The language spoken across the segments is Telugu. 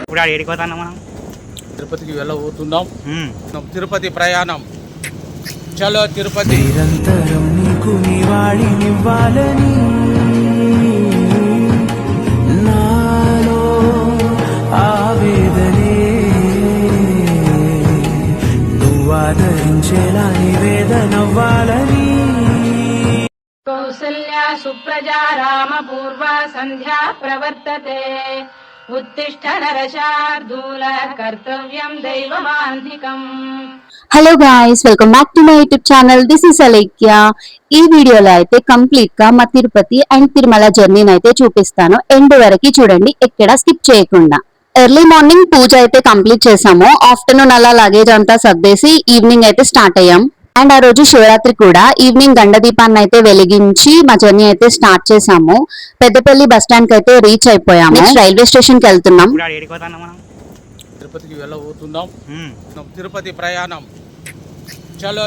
ఇప్పుడు ఆడ ఏడిపోతాం మనం తిరుపతికి వెళ్ళబోతున్నాం. తిరుపతి ప్రయాణం. చలో తిరుపతి. నిరంతరం నీకు నివాళినివ్వాలని నాలో ఆవేదనే నువ్వు ఆదరించేలా నివేదనవ్వాలని. కౌసల్యా సుప్రజా రామ పూర్వ సంధ్యా ప్రవర్తతే ఉత్తిష్ట నరశార్దూల కర్తవ్యం దైవమాంధికం. Hello guys, welcome back to my YouTube channel. This is Alekhya. ఈ వీడియోలో అయితే కంప్లీట్ గా మా తిరుపతి అండ్ తిరుమల జర్నీని అయితే చూపిస్తాను. ఎండ్ వరకు చూడండి, ఎక్కడ స్కిప్ చేయకుండా. ఎర్లీ మార్నింగ్ పూజ అయితే కంప్లీట్ చేసాము. ఆఫ్టర్నూన్ అలా లగేజ్ అంతా సర్దేసి ఈవినింగ్ అయితే స్టార్ట్ అయ్యాం. అండ్ ఆ రోజు శివరాత్రి కూడా ఈవినింగ్ గండ దీపాన్ని అయితే వెలిగించి మా జర్నీ అయితే స్టార్ట్ చేసాము. పెద్దపల్లి బస్ స్టాండ్ కి అయితే రీచ్ అయిపోయాము. నెక్స్ట్ రైల్వే స్టేషన్ కి వెళ్తున్నాం. ఇప్పుడు ఆడ ఏడిపోతాం మనం తిరుపతికి వెళ్ళబోతున్నాం. తిరుపతి ప్రయాణం. చలో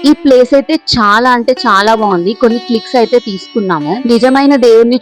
ఈ ప్లేస్ అయితే చాలా అంటే చాలా బాగుంది. కొన్ని క్లిక్స్ అయితే తీసుకున్నాము. నిజమైన దేవుణ్ణి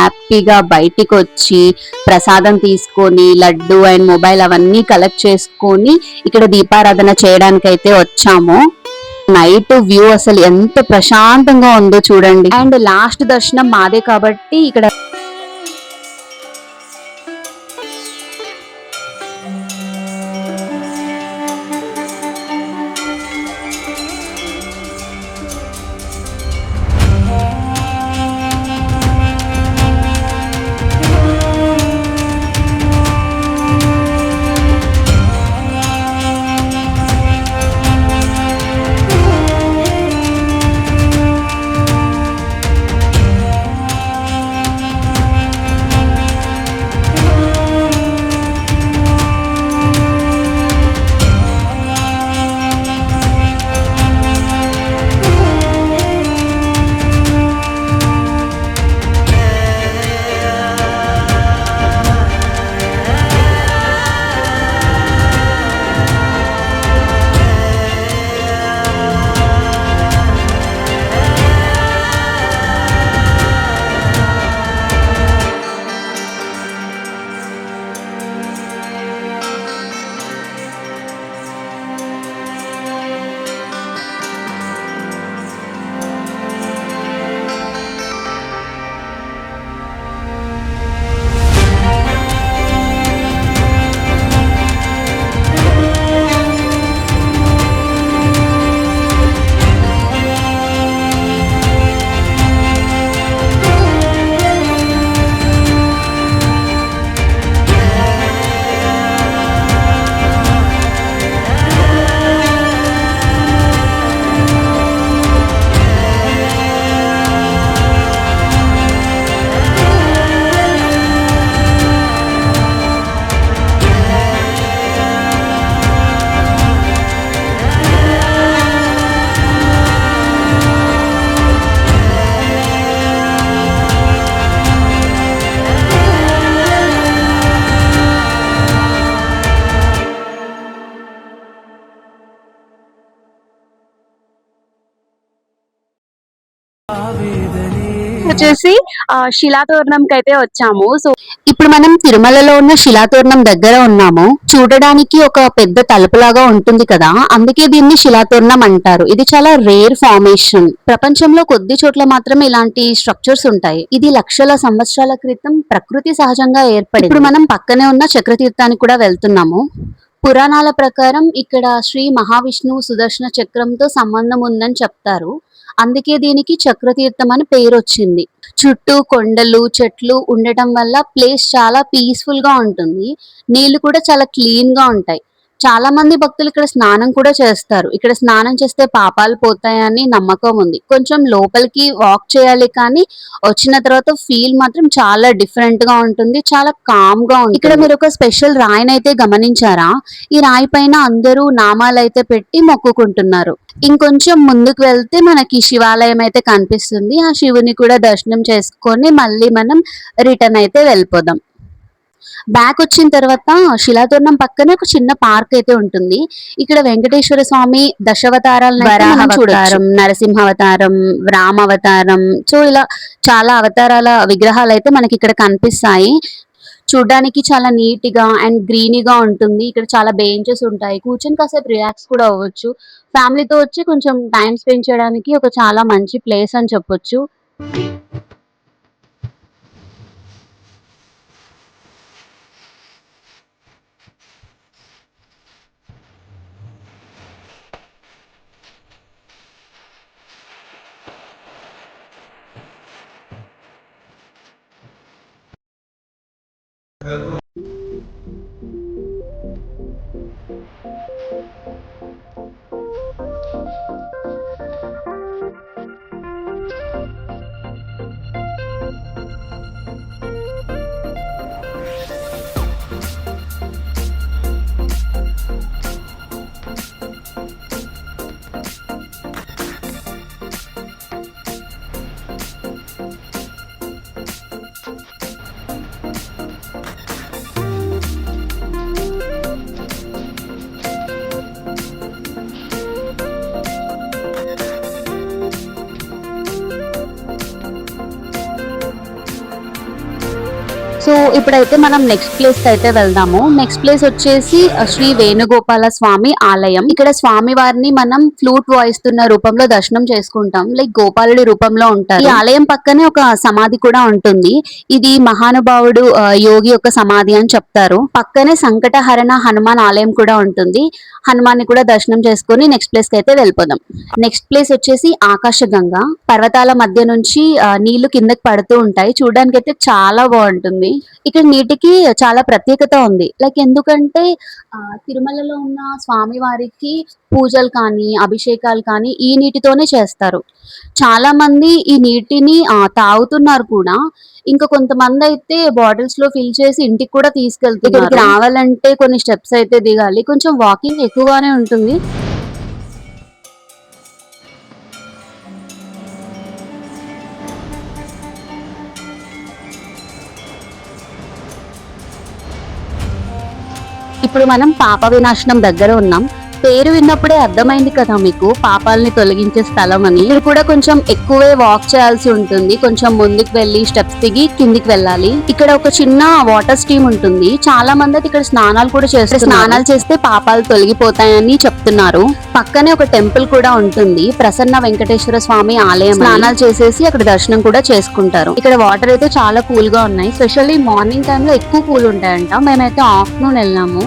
హ్యాపీగా బయటికి వచ్చి ప్రసాదం తీసుకొని లడ్డు అండ్ మొబైల్ అవన్నీ కలెక్ట్ చేసుకొని ఇక్కడ దీపారాధన చేయడానికి అయితే వచ్చాము. నైట్ వ్యూ అసలు ఎంత ప్రశాంతంగా ఉందో చూడండి. అండ్ లాస్ట్ దర్శనం మాదే కాబట్టి ఇక్కడ వచ్చేసి శిలాతోరణంకి అయితే వచ్చాము. సో ఇప్పుడు మనం తిరుమలలో ఉన్న శిలాతోరణం దగ్గర ఉన్నాము. చూడడానికి ఒక పెద్ద తలుపులాగా ఉంటుంది కదా, అందుకే దీన్ని శిలాతోరణం అంటారు. ఇది చాలా రేర్ ఫార్మేషన్. ప్రపంచంలో కొద్ది చోట్ల మాత్రమే ఇలాంటి స్ట్రక్చర్స్ ఉంటాయి. ఇది లక్షల సంవత్సరాల క్రితం ప్రకృతి సహజంగా ఏర్పడింది. ఇప్పుడు మనం పక్కనే ఉన్న చక్రతీర్థానికి కూడా వెళ్తున్నాము. పురాణాల ప్రకారం ఇక్కడ శ్రీ మహావిష్ణువు సుదర్శన చక్రంతో సంబంధం ఉందని చెప్తారు. అందుకే దీనికి చక్రతీర్థం అని పేరు వచ్చింది. చుట్టూ కొండలు చెట్లు ఉండటం వల్ల ప్లేస్ చాలా పీస్ఫుల్ గా ఉంటుంది. నీళ్లు కూడా చాలా క్లీన్ గా ఉంటాయి. చాలా మంది భక్తులు ఇక్కడ స్నానం కూడా చేస్తారు. ఇక్కడ స్నానం చేస్తే పాపాలు పోతాయని నమ్మకం ఉంది. కొంచెం లోపలికి వాక్ చేయాలి, కానీ వచ్చిన తర్వాత ఫీల్ మాత్రం చాలా డిఫరెంట్ గా ఉంటుంది. చాలా కామ్ గా ఉంది. ఇక్కడ మీరు ఒక స్పెషల్ రాయిని అయితే గమనించారా? ఈ రాయి పైన అందరూ నామాలు అయితే పెట్టి మొక్కుకుంటున్నారు. ఇంకొంచెం ముందుకు వెళ్తే మనకి శివాలయం అయితే కనిపిస్తుంది. ఆ శివుని కూడా దర్శనం చేసుకొని మళ్ళీ మనం రిటర్న్ అయితే వెళ్ళిపోదాం. బ్యాక్ వచ్చిన తర్వాత శిలాతోరణం పక్కనే ఒక చిన్న పార్క్ అయితే ఉంటుంది. ఇక్కడ వెంకటేశ్వర స్వామి దశావతారాలను వరాహవతారం, నరసింహావతారం, రామావతారం, సో ఇలా చాలా అవతారాల విగ్రహాలు అయితే మనకి ఇక్కడ కనిపిస్తాయి. చూడడానికి చాలా నీట్ గా అండ్ గ్రీనీగా ఉంటుంది. ఇక్కడ చాలా బెంచెస్ ఉంటాయి, కూర్చొని కాసేపు రిలాక్స్ కూడా అవ్వచ్చు. ఫ్యామిలీతో వచ్చి కొంచెం టైం స్పెండ్ చేయడానికి ఒక చాలా మంచి ప్లేస్ అని చెప్పొచ్చు. సో ఇప్పుడైతే మనం నెక్స్ట్ ప్లేస్ కి అయితే వెళ్దాము. నెక్స్ట్ ప్లేస్ వచ్చేసి శ్రీ వేణుగోపాల స్వామి ఆలయం. ఇక్కడ స్వామి వారిని మనం ఫ్లూట్ వాయిస్తున్న రూపంలో దర్శనం చేసుకుంటాం. లైక్ గోపాలుడి రూపంలో ఉంటారు. ఈ ఆలయం పక్కనే ఒక సమాధి కూడా ఉంటుంది. ఇది మహానుభావుడు యోగి యొక్క సమాధి అని చెప్తారు. పక్కనే సంకటహరణ హనుమాన్ ఆలయం కూడా ఉంటుంది. హనుమాన్ని కూడా దర్శనం చేసుకుని నెక్స్ట్ ప్లేస్ కి అయితే వెళ్ళిపోదాం. నెక్స్ట్ ప్లేస్ వచ్చేసి ఆకాశగంగా. పర్వతాల మధ్య నుంచి నీళ్లు కిందకి పడుతూ ఉంటాయి. చూడడానికి అయితే చాలా బాగుంటుంది. ఇక్కడ నీటికి చాలా ప్రత్యేకత ఉంది. లైక్ ఎందుకంటే తిరుమలలో ఉన్న స్వామి వారికి పూజలు కానీ అభిషేకాలు కానీ ఈ నీటితోనే చేస్తారు. చాలా మంది ఈ నీటిని తాగుతున్నారు కూడా. ఇంకా కొంతమంది అయితే బాటిల్స్ లో ఫిల్ చేసి ఇంటికి కూడా తీసుకెళ్తున్నారు. ఇక్కడికి రావాలంటే కొన్ని స్టెప్స్ అయితే దిగాలి. కొంచెం వాకింగ్ ఎక్కువగానే ఉంటుంది. ఇప్పుడు మనం పాప వినాశనం దగ్గర ఉన్నాం. పేరు విన్నప్పుడే అర్థమైంది కదా మీకు, పాపాలని తొలగించే స్థలం అని. ఇక్కడ కూడా కొంచెం ఎక్కువే వాక్ చేయాల్సి ఉంటుంది. కొంచెం ముందుకు వెళ్ళి స్టెప్స్ దిగి కిందికి వెళ్ళాలి. ఇక్కడ ఒక చిన్న వాటర్ స్ట్రీమ్ ఉంటుంది. చాలా మంది అయితే ఇక్కడ స్నానాలు కూడా చేస్తారు. స్నానాలు చేస్తే పాపాలు తొలగిపోతాయని చెప్తున్నారు. పక్కనే ఒక టెంపుల్ కూడా ఉంటుంది, ప్రసన్న వెంకటేశ్వర స్వామి ఆలయం. స్నానాలు చేసేసి అక్కడ దర్శనం కూడా చేసుకుంటారు. ఇక్కడ వాటర్ అయితే చాలా కూల్ గా ఉన్నాయి. స్పెషల్లీ మార్నింగ్ టైమ్ లో ఎక్కువ కూల్ ఉంటాయంట. మేమైతే ఆఫ్టర్నూన్ వెళ్ళాము.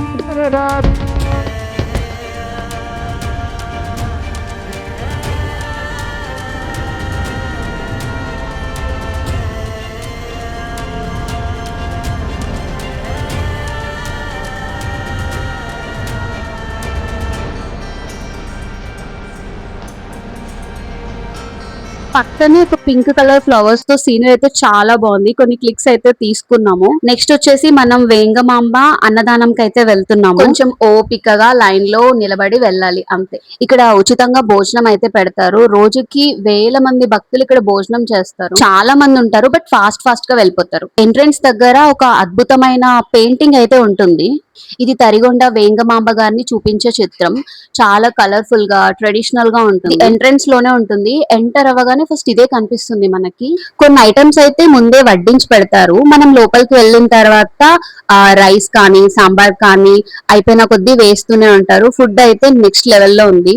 పక్కనే ఒక పింక్ కలర్ ఫ్లవర్స్ తో సీనరీ అయితే చాలా బాగుంది. కొన్ని క్లిక్స్ అయితే తీసుకున్నాము. నెక్స్ట్ వచ్చేసి మనం వేంగమాంబ అన్నదానంకి అయితే వెళ్తున్నాము. కొంచెం ఓపికగా లైన్ లో నిలబడి వెళ్ళాలి అంతే. ఇక్కడ ఉచితంగా భోజనం అయితే పెడతారు. రోజుకి వేల మంది భక్తులు ఇక్కడ భోజనం చేస్తారు. చాలా మంది ఉంటారు, బట్ ఫాస్ట్ గా వెళ్ళిపోతారు. ఎంట్రన్స్ దగ్గర ఒక అద్భుతమైన పెయింటింగ్ అయితే ఉంటుంది. ఇది తరిగొండ వేంగమాంబ గారిని చూపించే చిత్రం. చాలా కలర్ఫుల్ గా ట్రెడిషనల్ గా ఉంటుంది. ఎంట్రన్స్ లోనే ఉంటుంది. ఎంటర్ అవ్వగానే ఫస్ట్ ఇదే కనిపిస్తుంది మనకి. కొన్ని ఐటమ్స్ అయితే ముందే వడ్డించి పెడతారు. మనం లోపలికి వెళ్ళిన తర్వాత రైస్ కానీ సాంబార్ కానీ అయిపోయిన కొద్దీ వేస్తూనే ఉంటారు. ఫుడ్ అయితే నెక్స్ట్ లెవెల్లో ఉంది.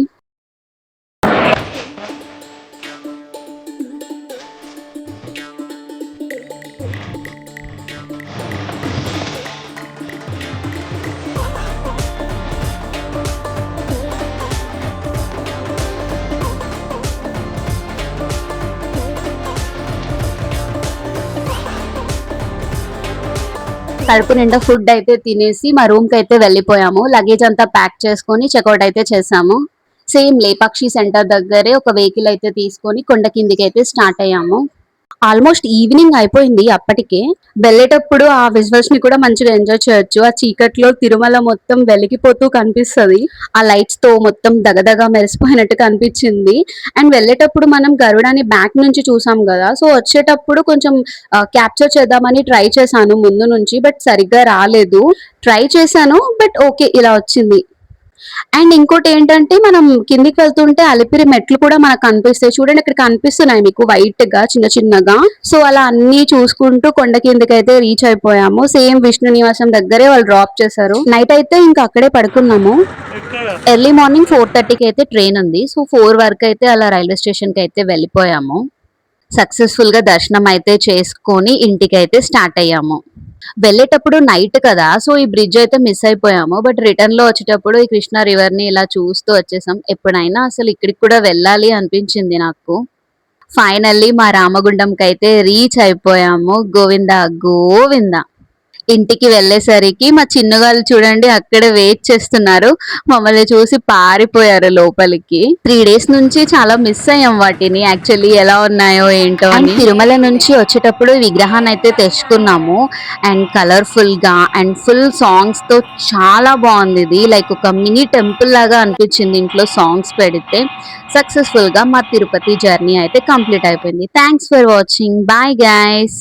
కడుపు నిండా ఫుడ్ అయితే తినేసి మా రూమ్ కి అయితే వెళ్ళిపోయాము. లగేజ్ అంతా ప్యాక్ చేసుకొని చెక్అౌట్ అయితే చేసాము. సేమ్ లేపాక్షి సెంటర్ దగ్గరే ఒక వెహికల్ అయితే తీసుకొని కొండ కిందికి అయితే స్టార్ట్ అయ్యాము. ఆల్మోస్ట్ ఈవినింగ్ అయిపోయింది అప్పటికే. వెళ్ళేటప్పుడు ఆ విజువల్స్ ని కూడా మంచిగా ఎంజాయ్ చేయొచ్చు. ఆ చీకట్లో తిరుమల మొత్తం వెలిగిపోతూ కనిపిస్తుంది. ఆ లైట్స్ తో మొత్తం దగదగా మెరిసిపోయినట్టు కనిపించింది. అండ్ వెళ్ళేటప్పుడు మనం గరుడాని బ్యాక్ నుంచి చూసాం కదా, సో వచ్చేటప్పుడు కొంచెం క్యాప్చర్ చేద్దామని ట్రై చేశాను ముందు నుంచి, బట్ సరిగ్గా రాలేదు. ట్రై చేశాను, బట్ ఓకే ఇలా వచ్చింది. అండ్ ఇంకోటి ఏంటంటే మనం కిందికి వెళ్తుంటే అలిపిరి మెట్లు కూడా మనకు కనిపిస్తాయి. చూడండి ఇక్కడ కనిపిస్తున్నాయి మీకు వైట్ గా చిన్న చిన్నగా. సో అలా అన్ని చూసుకుంటూ కొండ కిందకి అయితే రీచ్ అయిపోయాము. సేమ్ విష్ణు నివాసం దగ్గరే వాళ్ళు డ్రాప్ చేశారు. నైట్ అయితే ఇంకా అక్కడే పడుకున్నాము. ఎర్లీ మార్నింగ్ 4:30కి అయితే ట్రైన్ ఉంది. సో 4 వరకు అయితే అలా రైల్వే స్టేషన్ కి అయితే వెళ్ళిపోయాము. సక్సెస్ఫుల్ గా దర్శనం అయితే చేసుకొని ఇంటికి అయితే స్టార్ట్ అయ్యాము. వెళ్ళేటప్పుడు నైట్ కదా, సో ఈ బ్రిడ్జ్ అయితే మిస్ అయిపోయాము. బట్ రిటర్న్ లో వచ్చేటప్పుడు ఈ కృష్ణా రివర్ ని ఇలా చూస్తూ వచ్చేసాం. ఎప్పుడైనా అసలు ఇక్కడికి కూడా వెళ్ళాలి అనిపించింది నాకు. ఫైనల్లీ మా రామగుండంకి అయితే రీచ్ అయిపోయాము. గోవింద గోవింద. ఇంటికి వెళ్ళేసరికి మా చిన్నగాళ్ళు చూడండి అక్కడే వెయిట్ చేస్తున్నారు. మమ్మల్ని చూసి పారిపోయారు లోపలికి. 3 days నుంచి చాలా మిస్ అయ్యాం వాటిని. యాక్చువల్లీ ఎలా ఉన్నాయో ఏంటో అని. తిరుమల నుంచి వచ్చేటప్పుడు విగ్రహాన్ని అయితే తెచ్చుకున్నాము. అండ్ కలర్ఫుల్ గా అండ్ ఫుల్ సాంగ్స్ తో చాలా బాగుంది. ఇది లైక్ ఒక మినీ టెంపుల్ లాగా అనిపించింది. ఇంట్లో సాంగ్స్ పెడితే సక్సెస్ఫుల్ గా మా తిరుపతి జర్నీ అయితే కంప్లీట్ అయిపోయింది. Thanks for watching. Bye guys.